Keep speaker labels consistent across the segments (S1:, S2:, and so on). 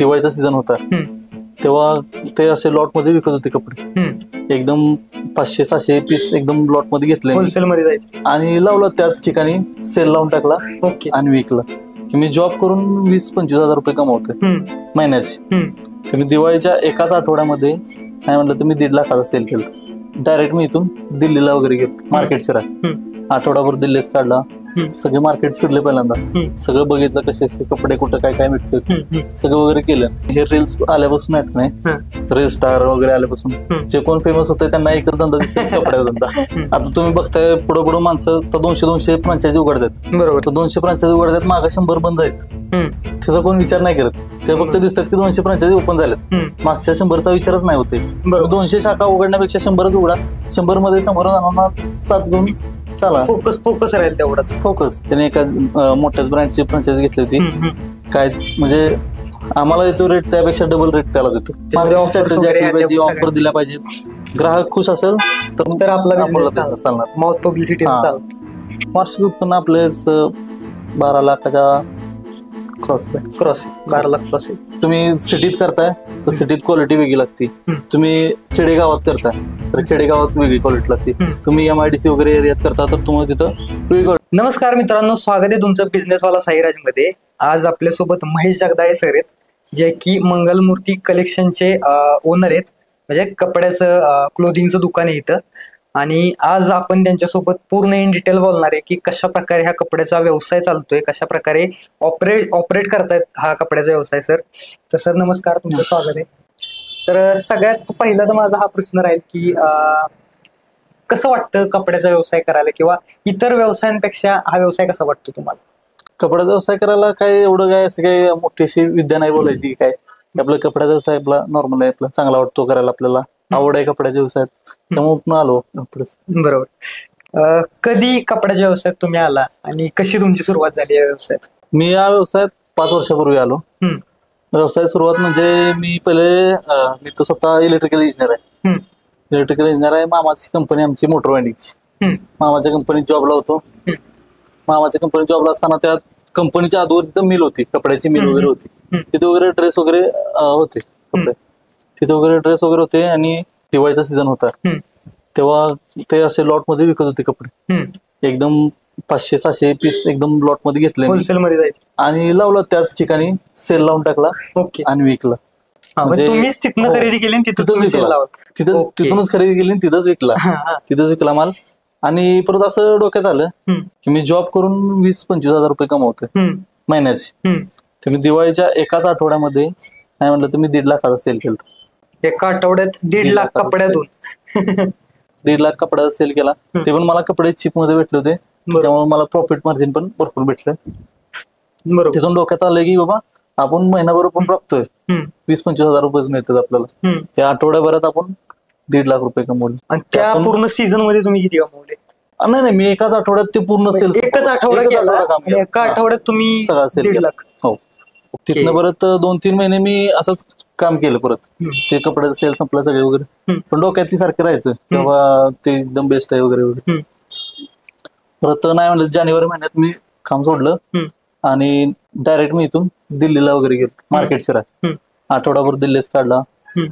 S1: दिवाळीचा सीझन होता तेव्हा ते असे लॉट मध्ये विकत होते कपडे. एकदम 500-600 पीस एकदम लॉट मध्ये घेतले
S2: होलसेल मध्ये जायचे
S1: आणि लावलं त्याच ठिकाणी सेल लावून टाकला.
S2: ओके.
S1: आणि विकला की मी जॉब करून 20-25 हजार रुपये कमवतोय महिन्याचे. तर मी दिवाळीच्या एकाच आठवड्यामध्ये नाही म्हटलं तर मी 1.5 लाखाचा सेल केला. डायरेक्ट मी इथून दिल्लीला वगैरे गेलो मार्केट फिराय. आठवडाभर दिल्लीच काढला. सगळे मार्केट फिरले पहिल्यांदा. सगळं बघितलं कसे कपडे कुठं काय काय मिळतात सगळं वगैरे केलं. हे रील्स आल्यापासून आहेत नाही रील स्टार वगैरे आल्यापासून जे कोण फेमस होते त्यांना एकच धंदा दिसतो कपड्याचा धंदा. आता तुम्ही बघताय पुढे पुढे माणसं तर 200 फ्रँचायझी उघडतात. बरोबर. 200 फ्रँचायझी उघडतात मागे 100 बंद आहेत. त्याचा कोण विचार नाही करत. ते फक्त दिसतात की 200 फ्रँचायझी ओपन झाल्यात. मागच्या 100चा विचारच नाही होते. 200 शाखा उघडण्यापेक्षा 100च उघडा. 100 मध्ये 100 जणांना 7 घेऊन चला.
S2: फोकस राहील तेवढाच.
S1: फोकस. त्याने एका मोठ्याच ब्रँडची फ्रँचायझी घेतली होती. काय म्हणजे आम्हाला येतो रेट त्यापेक्षा डबल रेट त्यालाच येतो. ऑफर दिल्या पाहिजेत. ग्राहक खुश असेल तर आपला चालणार.
S2: माउथ पब्लिसिटी
S1: वार्षिक उत्पन्न आपले 12 लाखाच्या क्रॉस
S2: 12 लाख क्रॉस.
S1: तुम्ही सिटीत करताय तर सिटीत क्वालिटी वेगळी लागते. तुम्ही खेडेगावात करताय तर खेडेगावात वेगळी क्वालिटी लागते. तुम्ही MIDC वगैरे एरियात करता तर तुम्हाला तिथं वेगळं.
S2: नमस्कार मित्रांनो, स्वागत आहे तुमचं बिझनेसवाला साईराज मध्ये. आज आपल्यासोबत महेश जगदाळे सर आहेत जे की मंगलमूर्ती कलेक्शनचे ओनर आहेत. म्हणजे कपड्याचं क्लोथिंगचं दुकान आहे इथं. आणि आज आपण त्यांच्यासोबत पूर्ण इन डिटेल बोलणार आहे की कशा प्रकारे हा कपड्याचा व्यवसाय चालतोय, कशा प्रकारे ऑपरेट करतायत हा कपड्याचा व्यवसाय. सर तर सर नमस्कार, तुमचं स्वागत आहे. तर सगळ्यात पहिला तर माझा हा प्रश्न राहील की कसं वाटतं कपड्याचा व्यवसाय करायला किंवा इतर व्यवसायांपेक्षा हा व्यवसाय कसा वाटतो तुम्हाला?
S1: कपड्याचा व्यवसाय करायला काय एवढं काय असं काही मोठी अशी विद्या नाही बोलायची. काय आपला कपड्याचा व्यवसाय आपला नॉर्मल आहे, आपला चांगला वाटतो करायला, आपल्याला आवड आहे कपड्याच्या व्यवसायात, त्यामुळे आलो.
S2: बरोबर. कधी कपड्याच्या व्यवसायात तुम्ही आला आणि कशी तुमची सुरुवात झाली या व्यवसायात?
S1: मी या व्यवसायात 5 वर्षापूर्वी आलो. व्यवसाय सुरुवात म्हणजे मी मी तर स्वतः इलेक्ट्रिकल इंजिनियर आहे. इलेक्ट्रिकल इंजिनियर आहे. मामाची कंपनी आमची मोटर वायंडिंगची. मामाच्या कंपनीत जॉबला होतो. मामाच्या कंपनीत जॉबला असताना त्या कंपनीच्या आधीवर तिथं मिल होती, कपड्याची मिल वगैरे होती. तिथे वगैरे ड्रेस वगैरे होते कपडे. तिथे वगैरे ड्रेस वगैरे होते. आणि दिवाळीचा सीझन होता तेव्हा ते असे लॉट मध्ये विकत होते कपडे. एकदम 500-600 पीस एकदम लॉट मध्ये घेतले
S2: होलसेल मध्ये जायचे
S1: आणि लावलं त्याच ठिकाणी सेल लावून टाकला.
S2: ओके.
S1: आणि विकला.
S2: म्हणजे तुम्हीच तिथनं खरेदी केली
S1: तिथूनच खरेदी केली तिथंच विकला माल. आणि परत असं डोक्यात आलं की मी जॉब करून 20-25 हजार रुपये कमवतोय महिन्याचे. तर मी दिवाळीच्या एकाच आठवड्यामध्ये नाही म्हटलं तर मी 1.5 लाखाचा सेल केला.
S2: एका आठवड्यात 1.5 लाख कपड्यातून
S1: 1.5 लाख कपड्याचा सेल केला. ते पण मला कपडे चिप मध्ये भेटले होते, त्याच्यामुळे मला प्रॉफिट मार्जिन पण भरपूर भेटलं. तिथून डोक्यात आलं की बाबा आपण महिनाभर पण राबतोय, 20-25 हजार रुपये मिळतात आपल्याला. त्या आठवड्याभरात आपण 1.5 लाख रुपये कमवले.
S2: आणि त्या पूर्ण सीझन मध्ये तुम्ही किती कमवले?
S1: नाही, मी एकाच आठवड्यात ते पूर्ण सेल
S2: एका आठवड्यात तुम्ही
S1: सगळा सेल
S2: 1.5 लाख.
S1: हो. तिथनं परत 2-3 महिने मी असंच काम केलं. परत ते कपड्याचं सेल संपला सगळे वगैरे, पण डोक्यात ती सारखं राहायचं की बाबा ते एकदम बेस्ट आहे वगैरे वगैरे. परत नाही म्हणलं जानेवारी महिन्यात मी काम सोडलं आणि डायरेक्ट मी इथून दिल्लीला वगैरे गेलो मार्केट फिराय. आठवडाभर दिल्लीच काढला.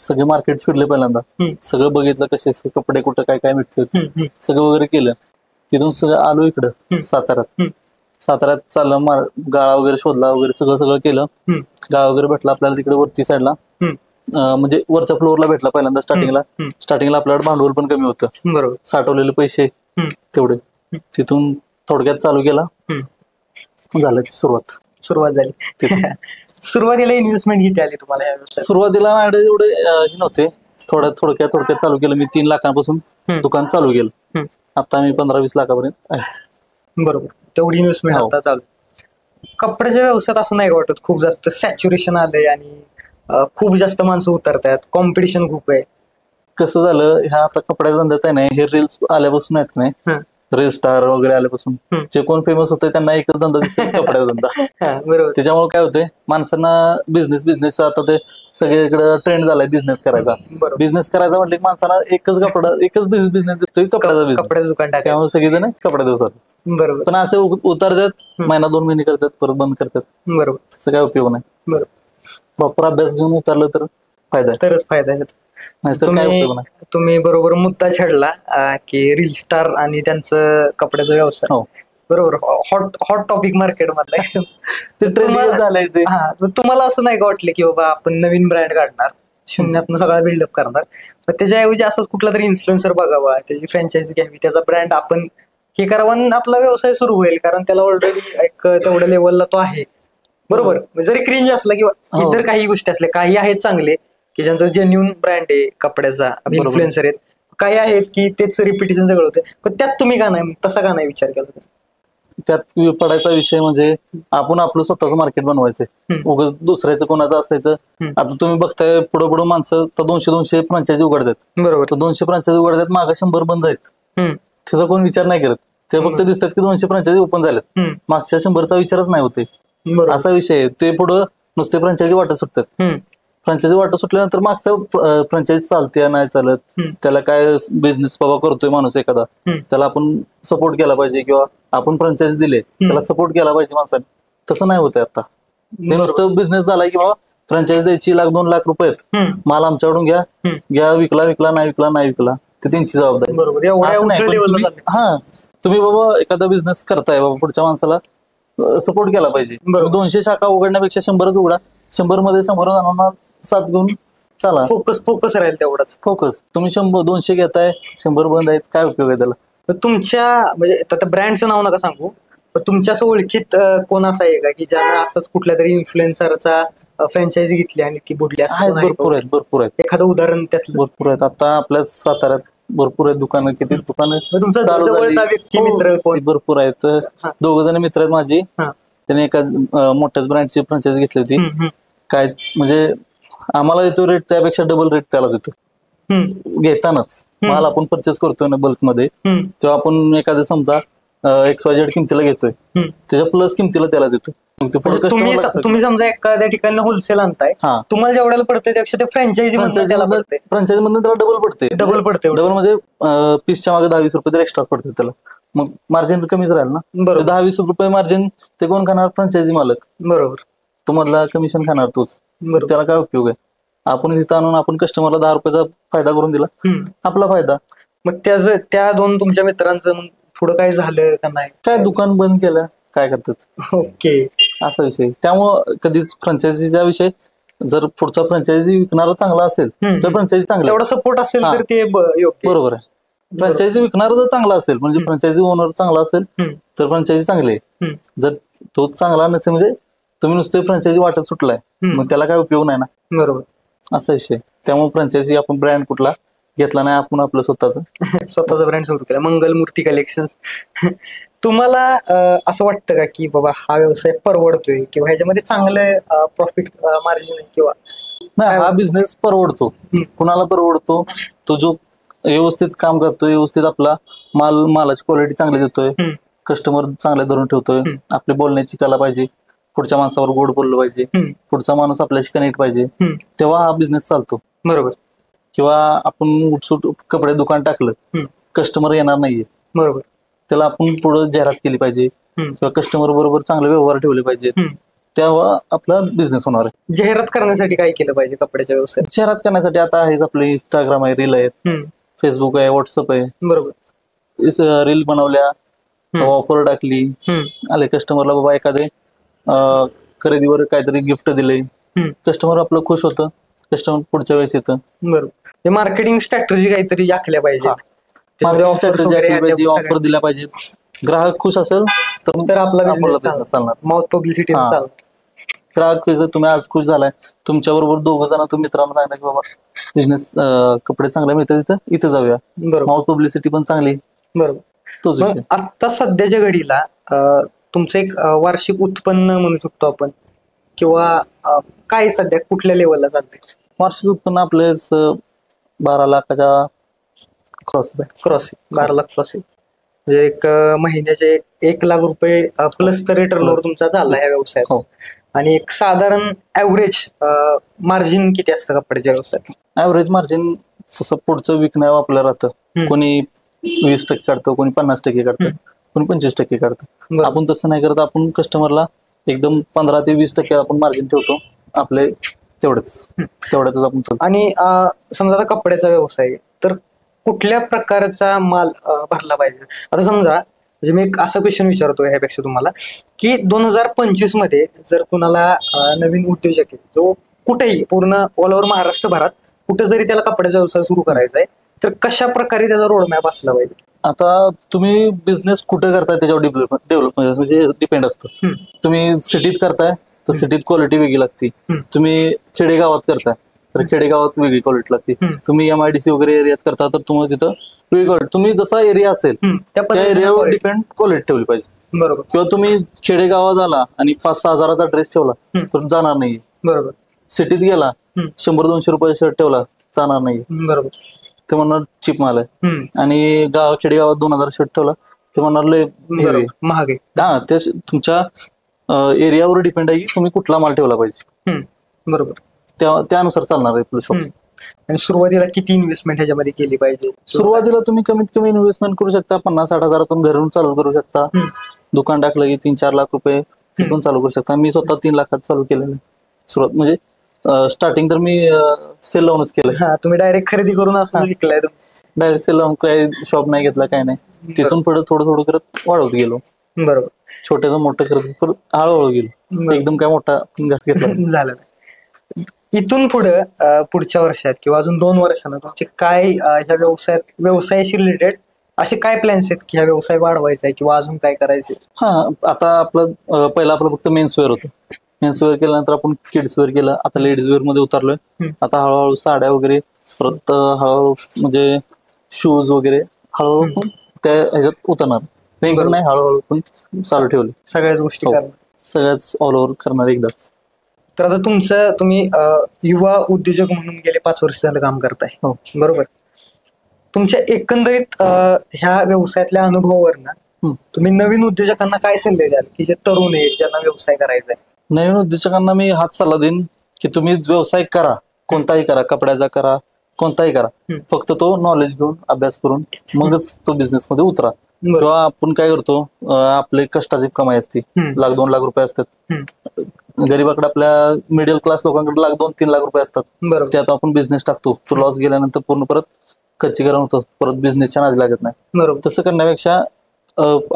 S1: सगळे मार्केट फिरले पहिल्यांदा. सगळं बघितलं कसे कपडे कुठं काय काय मिळतात सगळं वगैरे केलं. तिथून सगळं आलो इकडं साताऱ्यात चाललं. गाळा वगैरे शोधला वगैरे सगळं केलं. गाळा वगैरे भेटला आपल्याला तिकडे वरती साईडला, म्हणजे वरच्या फ्लोअरला भेटला पहिल्यांदा. स्टार्टिंगला आपल्याकडे भांडवल पण कमी होतं. बरोबर. साठवलेले पैसे तेवढे. तिथून थोडक्यात चालू केला. झालं की सुरुवात
S2: झाली. सुरुवातीला इन्व्हेस्टमेंट किती आली तुम्हाला?
S1: सुरुवातीला माझ्याकडे एवढे हे नव्हते. थोडक्यात चालू केलं मी. 3 लाखांपासून दुकान चालू केलं. आता मी 15-20 लाखापर्यंत आहे.
S2: बरोबर. तेवढी इन्व्हेस्टमेंट आता चालू. कपड्याच्या व्यवसायात असं नाही वाटत खूप जास्त सॅच्युरेशन आलंय आणि खूप जास्त माणसं उतरतात, कॉम्पिटिशन खूप आहे? कसं झालं, ह्या आता कपड्याचा धंद्यात आहे नाही, हे रील्स आल्यापासून आहेत नाही, रील स्टार वगैरे आल्यापासून जे कोण फेमस होते त्यांना एकच धंदा दिसतो कपड्याचा धंदा. बरोबर. त्याच्यामुळे काय होतंय, माणसांना बिझनेस आता ते सगळीकडे ट्रेंड झालाय बिझनेस करायचा. बिझनेस करायचा म्हटलं की माणसाला एकच बिझनेस दिसतोय, कपड्याचं दुकान टाकायचं. त्यामुळे सगळेजण कपड्या दिवसात. बरोबर. पण असे उतरतात, 1-2 महिने करतात, परत बंद करतात. बरोबर. तसं काय उपयोग नाही. बरोबर.
S1: प्रॉपर अभ्यास घेऊन उतरलं तर फायदा आहे,
S2: तरच फायदा आहे.
S1: नाहीतर काय उपयोग नाही.
S2: तुम्ही बरोबर मुद्दा छेडला की रील स्टार आणि त्यांचं कपड्याचा व्यवसाय.
S1: हो,
S2: बरोबर, हॉट टॉपिक मार्केट मधला एकदम.
S1: ते ट्रेंडिंग झालंय ते.
S2: हा, तुम्हाला असं नाही का वाटलं की बाबा आपण नवीन ब्रँड काढणार, शून्यातनं सगळा बिल्डअप करणार, पण त्याच्याऐवजी असंच कुठला तरी इन्फ्लुएन्सर बघावा, त्याची फ्रँचायझी घ्यावी, त्याचा ब्रँड आपण हे करावा आणि आपला व्यवसाय सुरू होईल, कारण त्याला ऑलरेडी एक तेवढ्या लेवलला तो आहे. बरोबर, जरी क्रिंज असला किंवा इतर काही गोष्टी असल्या, काही आहेत चांगले की ज्यांचं जेन्युन ब्रँड आहे कपड्याचा, इन्फ्लुएन्सर आहेत, काही आहेत की तेच रिपिटेशन सगळं होतं, पण त्यात तुम्ही का नाही, तसा का नाही विचार केला?
S1: त्यात पडायचा विषय म्हणजे आपण आपलं स्वतःचं मार्केट बनवायचंय, उगाच दुसऱ्याचं कोणाचं असायचं. आता तुम्ही बघताय पुढे पुढे माणसं तर 200 फ्रँचायझी उघडतात.
S2: बरोबर,
S1: 200 फ्रँचायझी उघडतात, मागे 100 बंद आहेत. त्याचा कोण विचार नाही करत. ते फक्त दिसतात की 200 फ्रँचायझी ओपन झाल्यात, मागच्या 100चा विचारच नाही होते. असा विषय आहे. ते पुढं नुसते फ्रँचायझी वाटत सुटतात. फ्रँचायझी वाटत सुटल्यानंतर मागचं फ्रँचायझी चालते नाही चालत, त्याला काय बिझनेस बाबा करतोय माणूस एखादा, त्याला आपण सपोर्ट केला पाहिजे, किंवा आपण फ्रँचायझी दिले त्याला सपोर्ट केला पाहिजे माणसाने. तसं नाही होतंय आता. ते नुसतं बिझनेस झालाय की बाबा फ्रँचायझी द्यायची, 1-2 लाख रुपये आहेत, माल आमच्याकडून घ्या, विकला नाही विकला ते त्यांची जबाबदारी. असं नाही. तुम्ही बाबा एखादा बिझनेस करताय बाबा, पुढच्या माणसाला सपोर्ट केला पाहिजे. 200 शाखा उघडण्यापेक्षा 100च उघडा, 100 मध्ये 100 जणांना साथ घेऊन चला.
S2: फोकस राहील तेवढाच.
S1: फोकस. तुम्ही 200 घेताय, 100 बंद आहेत, काय उपयोग आहे त्याला?
S2: तुमच्या म्हणजे आता ब्रँडचं नाव नका सांगू, पण तुमच्या असं ओळखीत कोण असं आहे का की ज्यानं असंच कुठल्या तरी इन्फ्लुएन्सरचा फ्रँचायझी घेतली आणि ती बुडली?
S1: भरपूर आहेत.
S2: एखादं उदाहरण त्यातलं?
S1: भरपूर आहेत. आता आपल्या साताऱ्यात भरपूर आहेत दुकानं. किती दुकानं
S2: तुमचा जवळचा व्यक्ती मित्र कोण?
S1: भरपूर आहेत. 2 जण मित्र आहेत माझी. त्याने एका मोठ्याच ब्रँडची फ्रँचायझी घेतली होती. काय म्हणजे आम्हाला येतो रेट त्यापेक्षा डबल रेट त्यालाच येतो घेतानाच. माल आपण परचेस करतोय ना बल्क मध्ये, तेव्हा आपण एखाद्या समजा XYZ किमतीला घेतोय, त्याच्या प्लस किमतीला त्यालाच येतोय.
S2: तुम्ही समजा एखाद्या ठिकाणी होलसेल आणताय, तुम्हाला जेवढ्याला पडतंय त्यापेक्षा ते फ्रँचायझी
S1: मधून त्याला डबल पडते. डबल म्हणजे पीसच्या मागे 10-20 रुपये तर एक्स्ट्राच पडते त्याला. मग मार्जिन कमीच राहील ना. 10-20 रुपये मार्जिन ते कोण खाणार? फ्रँचायझी मालक.
S2: बरोबर.
S1: तुम्हाला कमिशन खाणार तोच. त्याला काय उपयोग आहे? आपण तिथं आणून आपण कस्टमरला 10 रुपयाचा फायदा करून दिला, आपला फायदा.
S2: मग त्या 2 तुमच्या मित्रांचं पुढं काय झालं का नाही?
S1: काय दुकान बंद केलं, काय करतात.
S2: ओके,
S1: असा विषय. त्यामुळं कधीच फ्रँचायझीचा विषय, जर पुढचा फ्रँचायझी विकणारा चांगला असेल तर फ्रँचायझी चांगला,
S2: एवढा सपोर्ट असेल तर ते
S1: बरोबर आहे. फ्रँचायझी विकणारा जर चांगला असेल, म्हणजे फ्रँचायझी ओनर चांगला असेल तर फ्रँचायझी चांगली आहे. जर तो चांगला नसेल, म्हणजे तुम्ही नुसते फ्रँचायझी वाटत सुटलाय, मग त्याला काय उपयोग नाही ना.
S2: बरोबर,
S1: असा विषय. त्यामुळे फ्रँचायझी आपण ब्रँड कुठला घेतला नाही, आपण आपलं
S2: स्वतःचा ब्रँड सुरू केला, मंगलमूर्ती कलेक्शन्स. तुम्हाला असं वाटतं का की बाबा हा व्यवसाय परवडतोय किंवा ह्याच्यामध्ये चांगलं प्रॉफिट मार्जिन किंवा
S1: नाही? हा बिझनेस परवडतो. कुणाला परवडतो? तो जो व्यवस्थित काम करतोय, व्यवस्थित आपला मालाची क्वालिटी चांगली देतोय, कस्टमर चांगले धरून ठेवतोय, आपली बोलण्याची कला पाहिजे, पुढच्या माणसावर गोड बोललं पाहिजे, पुढचा माणूस आपल्याशी कनेक्ट पाहिजे, तेव्हा हा बिझनेस चालतो.
S2: बरोबर.
S1: किंवा आपण उठसूट कपडे दुकान टाकलं, कस्टमर येणार नाहीये,
S2: बरोबर,
S1: त्याला आपण पुढे जाहिरात केली पाहिजे, किंवा कस्टमर बरोबर चांगले व्यवहार ठेवले पाहिजे, तेव्हा आपला बिझनेस होणार आहे.
S2: जाहिरात करण्यासाठी काय केलं पाहिजे कपड्याच्या व्यवसायात?
S1: जाहिरात करण्यासाठी आता आहेच आपले इंस्टाग्राम आहे, रील आहेत, फेसबुक आहे, व्हॉट्सअप आहे.
S2: बरोबर.
S1: रील बनवल्या, ऑफर टाकली, आले कस्टमरला बाबा एखादे खरेदीवर काहीतरी गिफ्ट दिले, कस्टमर आपलं खुश होतं, कस्टमर पुढच्या वेळेस येतं.
S2: बरोबर. मार्केटिंग स्ट्रॅटेजी काहीतरी आखल्या पाहिजे,
S1: ऑफर दिल्या पाहिजेत. ग्राहक खुश असेल तर आपला बिझनेस चालणार,
S2: माउथ पब्लिसिटी चालणार.
S1: ग्राहक खुश, तुम्ही आज खुश झालाय, तुमच्या बरोबर 2 जण तुम्ही मित्रांना सांगितलं की बाबा बिझनेस कपडे चांगले मिळतात इथे जाऊया, माउथ पब्लिसिटी पण चांगली.
S2: बरोबर.
S1: तोच विषय.
S2: आता सध्याच्या घडीला तुमचं एक वार्षिक उत्पन्न म्हणू शकतो आपण, किंवा काय सध्या कुठल्या लेवलला चालतंय?
S1: वार्षिक उत्पन्न आपले 12 लाखाच्या क्रॉस आहे.
S2: 12 लाख क्रॉस. म्हणजे एक महिन्याचे 1 लाख रुपये प्लस तरी टर्नओव्हर तुमचा चालला या व्यवसायात. आणि एक साधारण ऍव्हरेज मार्जिन किती असतं कपड्याच्या व्यवसायात?
S1: ऍव्हरेज मार्जिन तसं पुढचं विकण्यावर आपलं राहतं. कोणी 20% काढतं, कोणी 50% काढतं, कोणी 25% काढतं. आपण तसं नाही करत. आपण कस्टमरला एकदम 15 ते 20% आपण मार्जिन ठेवतो आपले तेवढ्यातच आपण चालतो.
S2: आणि समजा आता कपड्याचा व्यवसाय आहे, तर कुठल्या प्रकारचा माल भरला पाहिजे? आता समजा म्हणजे मी एक असा क्वेश्चन विचारतोय ह्यापेक्षा तुम्हाला, की 2025 मध्ये जर कुणाला नवीन उद्योजक आहे जो कुठेही पूर्ण ऑल ओव्हर महाराष्ट्रभरात कुठे जरी त्याला कपड्याचा व्यवसाय सुरू करायचा आहे, तर कशा प्रकारे त्याचा रोडमॅप असला पाहिजे?
S1: आता तुम्ही बिझनेस कुठे करताय त्याच्यावर डेव्हलप म्हणजे डिपेंड असतं. तुम्ही सिटीत करताय तर सिटीत क्वालिटी वेगळी लागते. तुम्ही खेडेगावात करताय तर खेडेगावात वेगळी क्वालिटी लागते. तुम्ही MIDC वगैरे एरियात करता तर तुम्हाला तिथं वेगळी क्वालिटी, तुम्ही जसा एरिया असेल त्या एरियावर डिपेंड क्वालिटी ठेवली पाहिजे.
S2: बरोबर.
S1: किंवा तुम्ही खेडेगावात आला आणि 5-6 हजाराचा ड्रेस ठेवला तर जाणार नाही.
S2: बरोबर.
S1: सिटीत गेला 100-200 रुपयाचा शर्ट ठेवला जाणार नाही.
S2: बरोबर.
S1: ते म्हणणार चिप माल आहे. आणि खेडेगावात 2000 शर्ट ठेवला ते म्हणणार लय
S2: महाग आहे.
S1: हा, ते तुमच्या एरियावर डिपेंड आहे की तुम्ही कुठला माल ठेवला पाहिजे.
S2: बरोबर.
S1: त्यानुसार चालणार आहे आपलं शॉप.
S2: आणि सुरुवातीला किती इन्व्हेस्टमेंट ह्याच्यामध्ये केली पाहिजे?
S1: सुरुवातीला तुम्ही कमीत कमी इन्व्हेस्टमेंट करू शकता. 50-60 हजारातून घरून चालू करू शकता. दुकान टाकलं की 3-4 लाख रुपये तिथून चालू करू शकता. मी स्वतः 3 लाखात चालू केलेलं आहे सुरुवात. म्हणजे स्टार्टिंग तर मी सेल लावूनच केलं.
S2: तुम्ही डायरेक्ट खरेदी करून असं विकलाय?
S1: डायरेक्ट सेल लावून काही शॉप नाही घेतला, काय नाही. तिथून पुढे थोडं करत वाढवत गेलो.
S2: बरोबर.
S1: छोट्याचं मोठं करत परत हळूहळू गेलो. एकदम काय मोठा घास घेतला
S2: झालं. इथून पुढच्या वर्षात किंवा अजून 2 वर्षांना तुमचे काय ह्या व्यवसायाशी रिलेटेड असे काय प्लॅन्स आहेत की हा व्यवसाय वाढवायचा आहे किंवा अजून काय करायचे?
S1: आता पहिला आपलं फक्त मेन्सवेअर होतं. मेन्सवेअर केल्यानंतर आपण किड्सवेअर केलं. आता लेडीज वेअर मध्ये उतरलोय. आता हळूहळू साड्या वगैरे, परत हळूहळू म्हणजे शूज वगैरे हळूहळू त्या ह्याच्यात उतरणार. नाही, हळूहळू पण चालू ठेवले
S2: सगळ्याच गोष्टी.
S1: सगळ्याच ऑल ओव्हर करणार एकदाच.
S2: तर आता तुम्ही युवा उद्योजक म्हणून गेले 5 वर्ष झालं काम करताय, बरोबर? तुमच्या एकंदरीत ह्या व्यवसायातल्या अनुभवावरनं तुम्ही नवीन उद्योजकांना काय सल्ले द्याल की जे तरुण आहेत ज्यांना व्यवसाय करायचा आहे?
S1: नवीन उद्योजकांना मी हाच सल्ला देईन की तुम्ही व्यवसाय करा, कोणताही करा, कपड्याचा करा, कोणताही करा. फक्त तो नॉलेज घेऊन अभ्यास करून मगच तो बिझनेस मध्ये उतरा. किंवा आपण काय करतो, आपले कष्टाची कमाई असते, 1-2 लाख रुपये असतात. गरीबाकडे, आपल्या मिडल क्लास लोकांकडे 2-3 लाख रुपये असतात. त्यात आपण बिझनेस टाकतो, तो लॉस गेल्यानंतर पूर्ण परत खच्चीकरण होतं, परत बिझनेसच्या नादी लागत नाही. तसं करण्यापेक्षा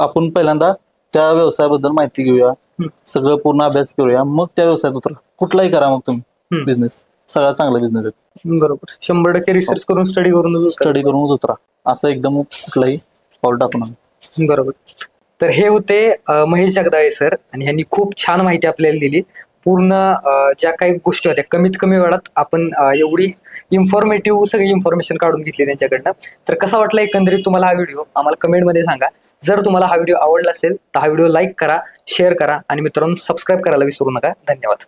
S1: आपण पहिल्यांदा त्या व्यवसायाबद्दल माहिती घेऊया, सगळं पूर्ण अभ्यास करूया, मग त्या व्यवसायात उतरा. कुठलाही करा मग तुम्ही बिझनेस, सगळा चांगला बिझनेस आहे.
S2: बरोबर. 100% रिसर्च करून स्टडी करूनच
S1: उतरा. असं एकदम कुठलाही पाऊल टाकू नका.
S2: बरोबर. तर हे होते महेश जगदाळे सर, आणि ह्यांनी खूप छान माहिती आपल्याला दिली. पूर्ण ज्या काही गोष्टी होत्या कमीत कमी वेळात आपण एवढी इन्फॉर्मेटिव्ह सगळी इन्फॉर्मेशन काढून घेतली त्यांच्याकडनं. तर कसा वाटला एकंदरीत तुम्हाला हा व्हिडिओ आम्हाला कमेंटमध्ये सांगा. जर तुम्हाला हा व्हिडिओ आवडला असेल तर हा व्हिडिओ लाईक करा, शेअर करा आणि मित्रांनो सबस्क्राईब करायला विसरू नका. धन्यवाद.